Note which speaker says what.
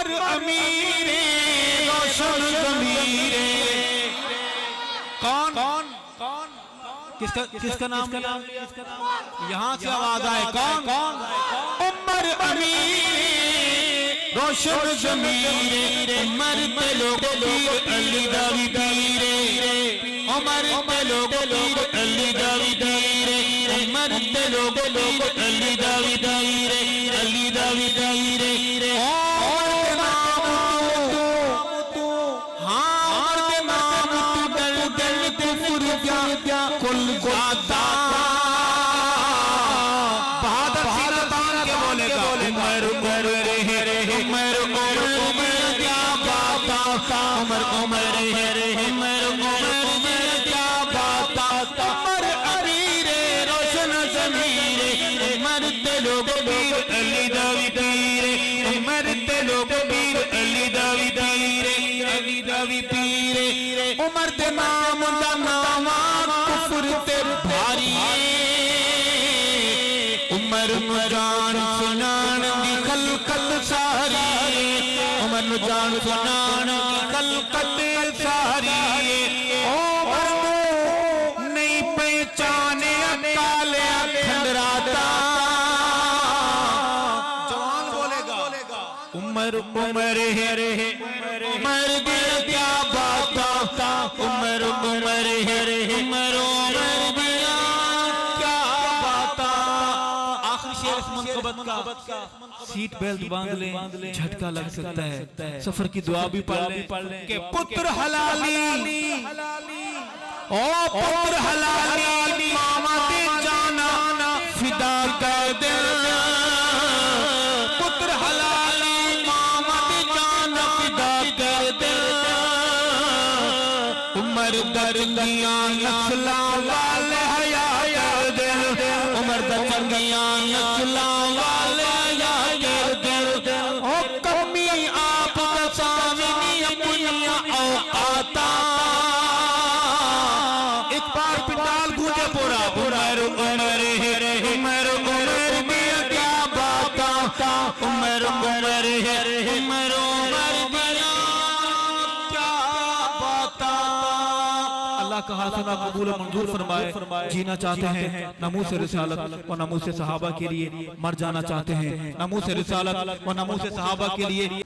Speaker 1: उमर अमीरे रोशन ज़मीरे। कौन कौन कौन किसका नाम लिया? यहाँ से आवाज आए कौन कौन? उमर अमीरे रोशन ज़मीरे। उमर ते लोग अली दा वीरे। उमर ते लोग अली दा वीरे। उमर ते लोग अली दा वीरे। अली दा वीरे। कुल जाता बहादुर सिंह के बोलेगा उमर उमर रे उमर उमर उमर क्या बाता। उमर उमर रे उमर उमर उमर क्या बाता। उमर अमीरे रोशन ज़मीरे। उमर ते लोग वीर अली दा वीरे। उमर ते लोग वीर अली दा वीरे। अली दा वीरे। उमर दे नाम दा नामा कुफर ते भारी। उमर जान सुनान दी खलकत सारी। उमर जान सुनान दी खलकत सारी। उमर नहीं पहचाने काले खंडराता। जवान बोलेगा उमर उमर रे उमर दिल क्या बाता। उमर उमर रे उमर उमर दिया क्या बाता। आखिरी शेर इस मनक़बत का सीट बेल्ट बांध ले झटका लग सकता है। सफर की दुआ भी पढ़ ले कि पुत्र हलाली ओ पुत्र हलाली मामा दे जाना फिदा कर दे। पुत्र हलाली मामा दे जाना फिदा कर दे। उमर दरगियां नस्ला वाले हया कर दे। उमर दरगियां नस्ला वाले हया कर दे। ओ कमी आप सामने अपनिया औकाता। एक बार पिटाल गूंजे पूरा उमर उमर रे उमर उमर दिया क्या बाता। उमर उमर रे उमर उमर दिया क्या बाता। अल्लाह का हासिना कबूल मंजूर फरमाए। जीना चाहते हैं नमूस रिसालत और नमूस सहाबा के लिए, मर जाना चाहते हैं नमूस रिसालत और नमूस सहाबा के लिए।